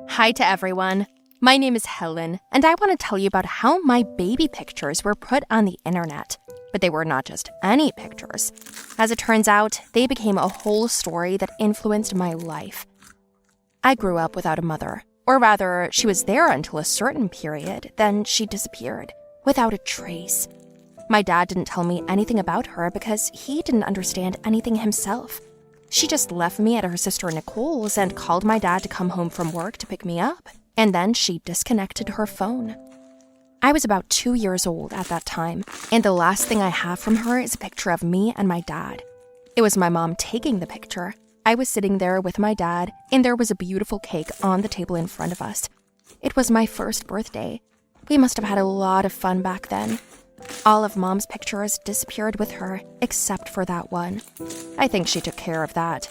Hi to everyone. My name is Helen, and I want to tell you about how my baby pictures were put on the internet. But they were not just any pictures. As it turns out, they became a whole story that influenced my life. I grew up without a mother, or rather, she was there until a certain period, then she disappeared, without a trace. My dad didn't tell me anything about her because he didn't understand anything himself. She just left me at her sister Nicole's and called my dad to come home from work to pick me up, and then she disconnected her phone. I was about 2 years old at that time, and the last thing I have from her is a picture of me and my dad. It was my mom taking the picture. I was sitting there with my dad, and there was a beautiful cake on the table in front of us. It was my first birthday. We must have had a lot of fun back then. All of Mom's pictures disappeared with her, except for that one. I think she took care of that.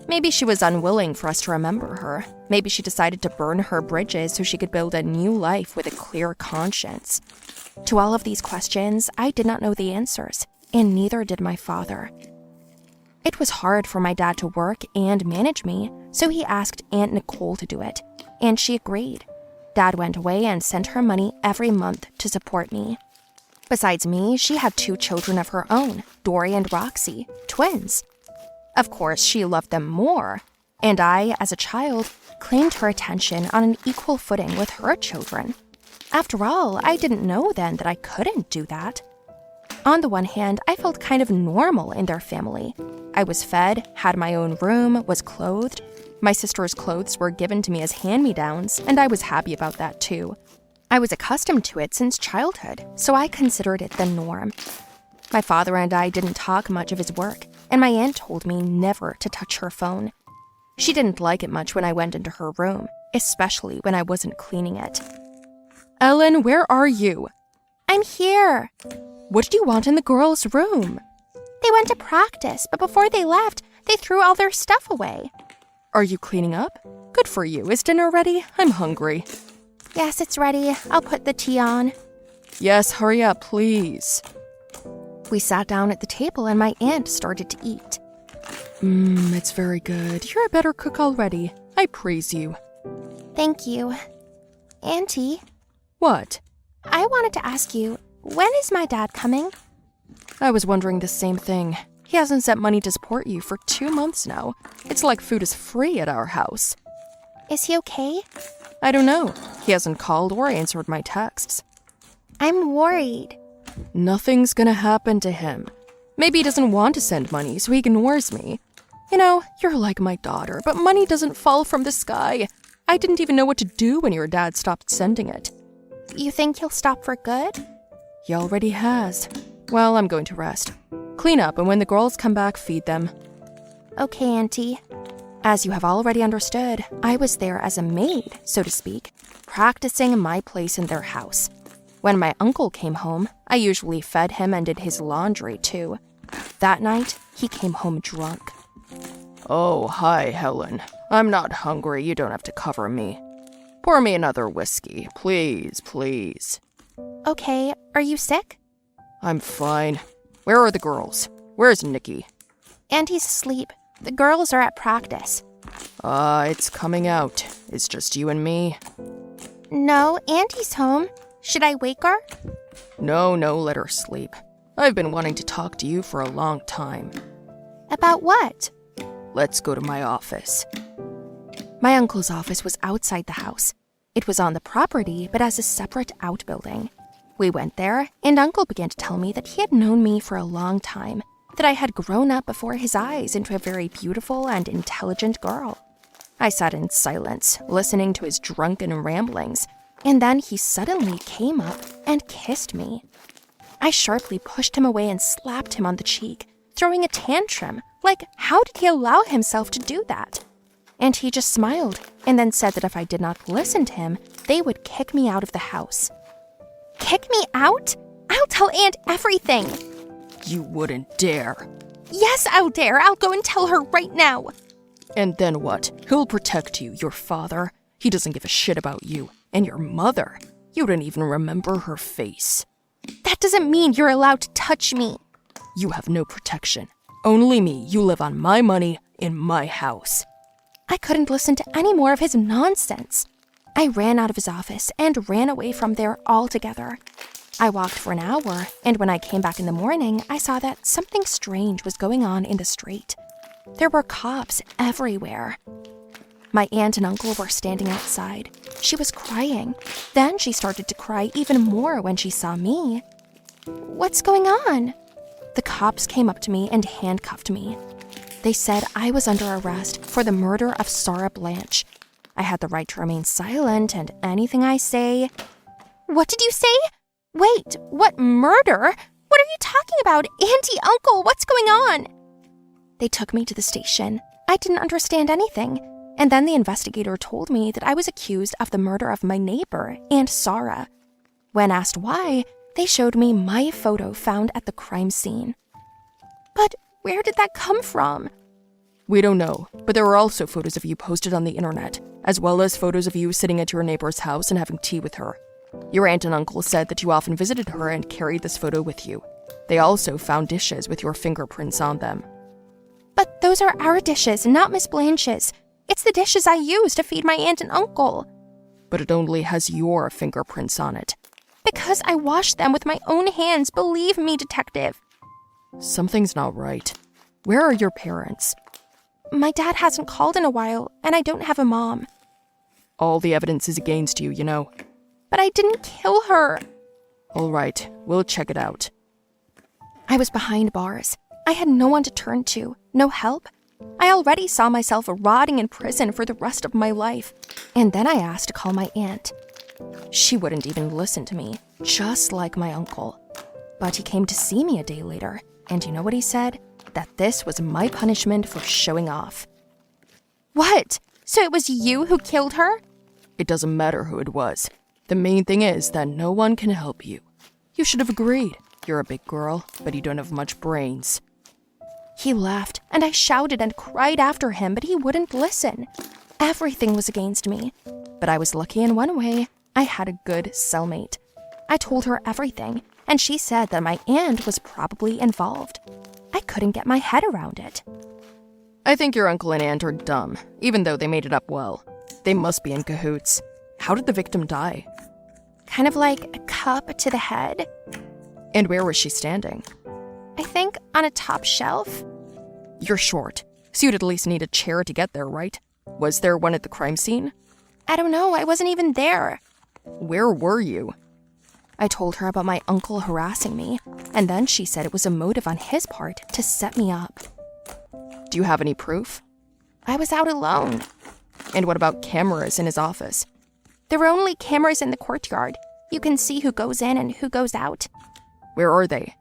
Maybe she was unwilling for us to remember her. Maybe she decided to burn her bridges so she could build a new life with a clear conscience. To all of these questions, I did not know the answers, and neither did my father. It was hard for my dad to work and manage me, so he asked Aunt Nicole to do it, and she agreed. Dad went away and sent her money every month to support me. Besides me, she had 2 children of her own, Dory and Roxy, twins. Of course, she loved them more, and I, as a child, claimed her attention on an equal footing with her children. After all, I didn't know then that I couldn't do that. On the one hand, I felt kind of normal in their family. I was fed, had my own room, was clothed. My sister's clothes were given to me as hand-me-downs, and I was happy about that too. I was accustomed to it since childhood, so I considered it the norm. My father and I didn't talk much of his work, and my aunt told me never to touch her phone. She didn't like it much when I went into her room, especially when I wasn't cleaning it. Ellen, where are you? I'm here. What did you want in the girls' room? They went to practice, but before they left, they threw all their stuff away. Are you cleaning up? Good for you. Is dinner ready? I'm hungry. Yes, it's ready. I'll put the tea on. Yes, hurry up, please. We sat down at the table and my aunt started to eat. It's very good. You're a better cook already. I praise you. Thank you. Auntie? What? I wanted to ask you, when is my dad coming? I was wondering the same thing. He hasn't sent money to support you for 2 months now. It's like food is free at our house. Is he okay? I don't know. He hasn't called or answered my texts. I'm worried. Nothing's gonna happen to him. Maybe he doesn't want to send money, so he ignores me. You know, you're like my daughter, but money doesn't fall from the sky. I didn't even know what to do when your dad stopped sending it. You think he'll stop for good? He already has. Well, I'm going to rest. Clean up, and when the girls come back, feed them. Okay, Auntie. As you have already understood, I was there as a maid, so to speak, practicing my place in their house. When my uncle came home, I usually fed him and did his laundry too. That night, he came home drunk. Oh, hi, Helen. I'm not hungry. You don't have to cover me. Pour me another whiskey, please, please. Okay, are you sick? I'm fine. Where are the girls? Where's Nikki? Auntie's asleep. The girls are at practice. It's coming out. It's just you and me. No, Auntie's home. Should I wake her? No, let her sleep. I've been wanting to talk to you for a long time. About what? Let's go to my office. My uncle's office was outside the house. It was on the property, but as a separate outbuilding. We went there, and Uncle began to tell me that he had known me for a long time, that I had grown up before his eyes into a very beautiful and intelligent girl. I sat in silence, listening to his drunken ramblings, and then he suddenly came up and kissed me. I sharply pushed him away and slapped him on the cheek, throwing a tantrum, like how did he allow himself to do that? And he just smiled, and then said that if I did not listen to him, they would kick me out of the house. Kick me out? I'll tell Aunt everything. You wouldn't dare. Yes, I'll dare. I'll go and tell her right now. And then what? He'll protect you, your father. He doesn't give a shit about you. And your mother. You don't even remember her face. That doesn't mean you're allowed to touch me. You have no protection. Only me. You live on my money in my house. I couldn't listen to any more of his nonsense. I ran out of his office and ran away from there altogether. I walked for an hour, and when I came back in the morning, I saw that something strange was going on in the street. There were cops everywhere. My aunt and uncle were standing outside. She was crying. Then she started to cry even more when she saw me. "What's going on?" The cops came up to me and handcuffed me. They said I was under arrest for the murder of Sarah Blanche. I had the right to remain silent, and anything I say... "What did you say? Wait, what murder? What are you talking about? Auntie, uncle, what's going on?" They took me to the station. I didn't understand anything. And then the investigator told me that I was accused of the murder of my neighbor, Aunt Sarah. When asked why, they showed me my photo found at the crime scene. But where did that come from? We don't know, but there were also photos of you posted on the internet, as well as photos of you sitting at your neighbor's house and having tea with her. Your aunt and uncle said that you often visited her and carried this photo with you. They also found dishes with your fingerprints on them. But those are our dishes, not Miss Blanche's. It's the dishes I use to feed my aunt and uncle. But it only has your fingerprints on it. Because I washed them with my own hands, believe me, detective. Something's not right. Where are your parents? My dad hasn't called in a while, and I don't have a mom. All the evidence is against you, you know. But I didn't kill her. All right, we'll check it out. I was behind bars. I had no one to turn to, no help. I already saw myself rotting in prison for the rest of my life. And then I asked to call my aunt. She wouldn't even listen to me, just like my uncle. But he came to see me a day later, and you know what he said? That this was my punishment for showing off. What? So it was you who killed her? It doesn't matter who it was. The main thing is that no one can help you. You should have agreed. You're a big girl, but you don't have much brains. He laughed, and I shouted and cried after him, but he wouldn't listen. Everything was against me. But I was lucky in one way. I had a good cellmate. I told her everything, and she said that my aunt was probably involved. I couldn't get my head around it. I think your uncle and aunt are dumb, even though they made it up well. They must be in cahoots. How did the victim die? Kind of like a cup to the head. And where was she standing? I think on a top shelf. You're short, so you'd at least need a chair to get there, right? Was there one at the crime scene? I don't know, I wasn't even there. Where were you? I told her about my uncle harassing me, and then she said it was a motive on his part to set me up. Do you have any proof? I was out alone. And what about cameras in his office? There were only cameras in the courtyard. You can see who goes in and who goes out. Where are they?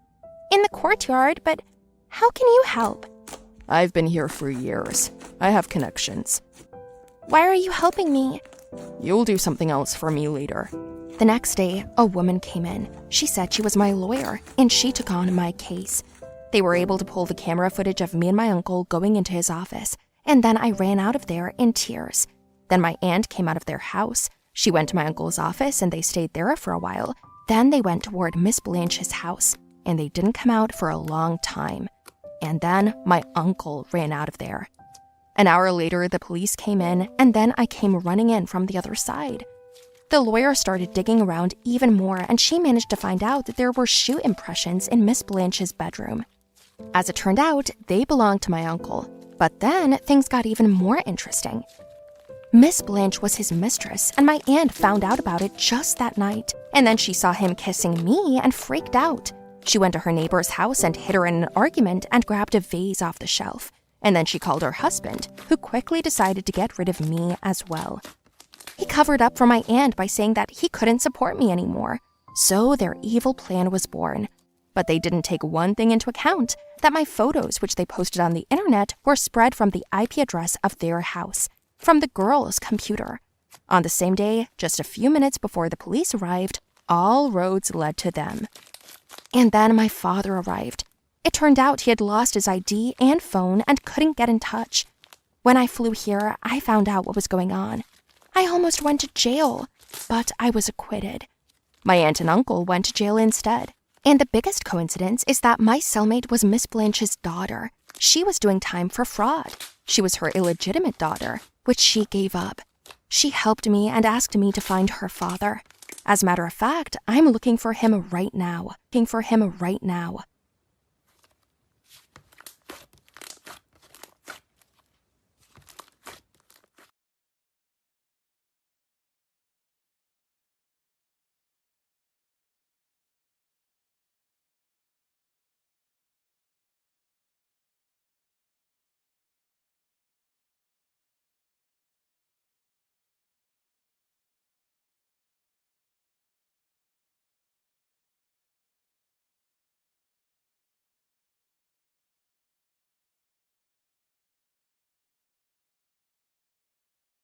In the courtyard, but how can you help? I've been here for years. I have connections. Why are you helping me? You'll do something else for me later. The next day, a woman came in. She said she was my lawyer, and she took on my case. They were able to pull the camera footage of me and my uncle going into his office, and then I ran out of there in tears. Then my aunt came out of their house. She went to my uncle's office, and they stayed there for a while. Then they went toward Miss Blanche's house, and they didn't come out for a long time. And then my uncle ran out of there. An hour later, the police came in, and then I came running in from the other side. The lawyer started digging around even more, and she managed to find out that there were shoe impressions in Miss Blanche's bedroom. As it turned out, they belonged to my uncle. But then things got even more interesting. Miss Blanche was his mistress, and my aunt found out about it just that night. And then she saw him kissing me and freaked out. She went to her neighbor's house and hid her in an argument and grabbed a vase off the shelf. And then she called her husband, who quickly decided to get rid of me as well. He covered up for my aunt by saying that he couldn't support me anymore. So their evil plan was born. But they didn't take one thing into account, that my photos, which they posted on the internet, were spread from the IP address of their house, from the girl's computer. On the same day, just a few minutes before the police arrived, all roads led to them. And then my father arrived. It turned out he had lost his ID and phone and couldn't get in touch. When I flew here, I found out what was going on. I almost went to jail, but I was acquitted. My aunt and uncle went to jail instead. And the biggest coincidence is that my cellmate was Miss Blanche's daughter. She was doing time for fraud. She was her illegitimate daughter, which she gave up. She helped me and asked me to find her father. As a matter of fact, I'm looking for him right now.